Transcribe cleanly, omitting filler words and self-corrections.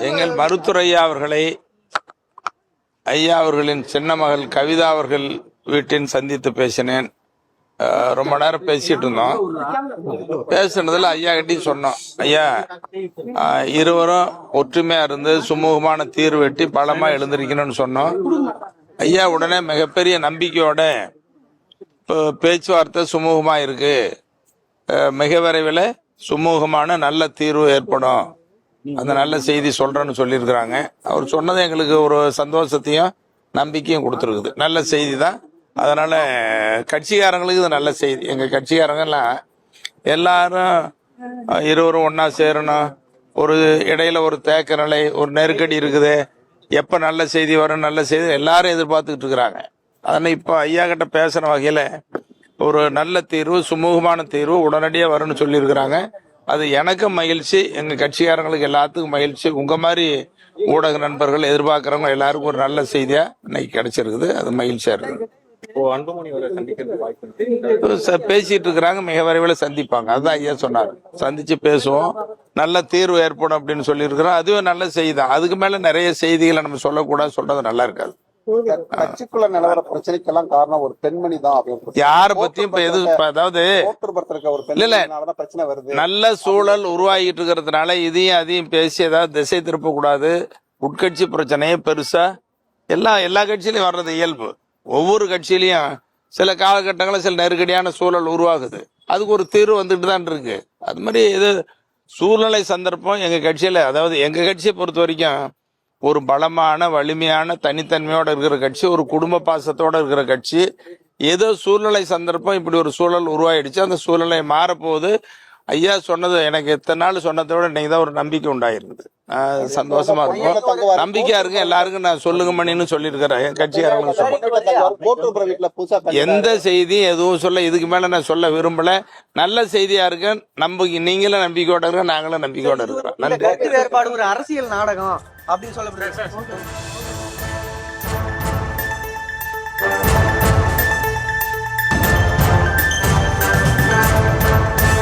எங்கள் மருத்துவர் ஐயா அவர்களை ஐயா அவர்களின் சின்ன மகள் கவிதா அவர்கள் வீட்டின் சந்தித்து பேசினேன். ரொம்ப நேரம் பேசிட்டு இருந்தோம். பேசுனதுல ஐயா கிட்டையும் சொன்னோம், ஐயா இருவரும் ஒற்றுமையா இருந்து சுமூகமான தீர்வு வெட்டி பலமா எழுந்திருக்கணும்னு சொன்னோம். ஐயா உடனே மிகப்பெரிய நம்பிக்கையோட பேச்சுவார்த்தை சுமூகமா இருக்கு, மிக விரைவில் சுமூகமான நல்ல தீர்வு ஏற்படும், அந்த நல்ல செய்தி சொல்றேன்னு சொல்லியிருக்கிறாங்க. அவர் சொன்னது எங்களுக்கு ஒரு சந்தோஷத்தையும் நம்பிக்கையும் கொடுத்துருக்குது. நல்ல செய்தி தான். அதனால கட்சிக்காரங்களுக்கு இது நல்ல செய்தி. எங்க கட்சிக்காரங்கெல்லாம் எல்லாரும் இருவரும் ஒன்னா சேரணும், ஒரு இடையில ஒரு தேக்க நிலை, ஒரு நெருக்கடி இருக்குது, எப்ப நல்ல செய்தி வரும் நல்ல செய்தி எல்லாரும் எதிர்பார்த்துக்கிட்டு இருக்கிறாங்க. அதனால இப்ப ஐயா கிட்ட பேசுற வகையில ஒரு நல்ல தீர்வு, சுமூகமான தீர்வு உடனடியாக வரும்னு சொல்லியிருக்கிறாங்க. அது எனக்கும் மகிழ்ச்சி, எங்க கட்சிக்காரங்களுக்கு எல்லாத்துக்கும் மகிழ்ச்சி. உங்க மாதிரி ஊடக நண்பர்கள் எதிர்பார்க்கிறவங்க எல்லாருக்கும் ஒரு நல்ல செய்தியா இன்னைக்கு கிடைச்சிருக்குது. அது மகிழ்ச்சியா இருக்குது. பேசிட்டு இருக்கிறாங்க, மிக விரைவில் சந்திப்பாங்க. அதுதான் ஐயா சொன்னார், சந்திச்சு பேசுவோம், நல்ல தீர்வு ஏற்படும் அப்படின்னு சொல்லி இருக்கிறோம். அதுவே நல்ல செய்தி தான். அதுக்கு மேல நிறைய செய்திகளை நம்ம சொல்லக்கூடாது, சொல்றது நல்லா இருக்காது. கட்சிக்குள்ள நிலவர பிரச்சனைக்கெல்லாம் காரணம் ஒரு பெண்மணி தான். யார பத்தியும் இப்ப எது, அதாவது பிரச்சனை வருது. நல்ல சூழல் உருவாகிட்டு இருக்கிறதுனால இதையும் அதையும் பேசி ஏதாவது திசை திருப்ப கூடாது. உட்கட்சி பிரச்சனையே பெருசா எல்லா கட்சியிலையும் வர்றது இயல்பு. ஒவ்வொரு கட்சியிலையும் சில காலகட்டங்களில் சில நெருக்கடியான சூழல் உருவாகுது, அதுக்கு ஒரு தீர்வு வந்துட்டு தான் இருக்கு. அது மாதிரி எது சூழ்நிலை சந்தர்ப்பம் எங்க கட்சியில, அதாவது எங்க கட்சியை பொறுத்த வரைக்கும் ஒரு பலமான வலிமையான தனித்தன்மையோட இருக்கிற கட்சி, ஒரு குடும்ப பாசத்தோட இருக்கிற கட்சி. ஏதோ சூழ்நிலை சந்தர்ப்பம் இப்படி ஒரு சூழல் உருவாயிடுச்சு, அந்த சூழ்நிலை மாறப்போகுது. ஐயா சொன்னது எனக்கு எத்தனை நாள் சொன்னதை விட இன்னைக்கு தான் ஒரு நம்பிக்கை உண்டாயிருக்குது. சந்தோஷமா இருக்கும், நம்பிக்கையா இருக்கு. எல்லாருக்கும் நான் சொல்லுங்க மணின்னு சொல்லியிருக்கிறேன், என் கட்சிக்காரங்களும் சொல்ல. எந்த செய்தி எதுவும் சொல்ல இதுக்கு மேல நான் சொல்ல விரும்பல. நல்ல செய்தியா இருக்கு, நம்பிக்கை. நீங்களும் நம்பிக்கையோட இருக்க, நாங்களும் நம்பிக்கையோட இருக்கிறோம். நன்றி. வேறுபாடு ஒரு அரசியல் நாடகம் அப்படின்னு சொல்லப்படுது.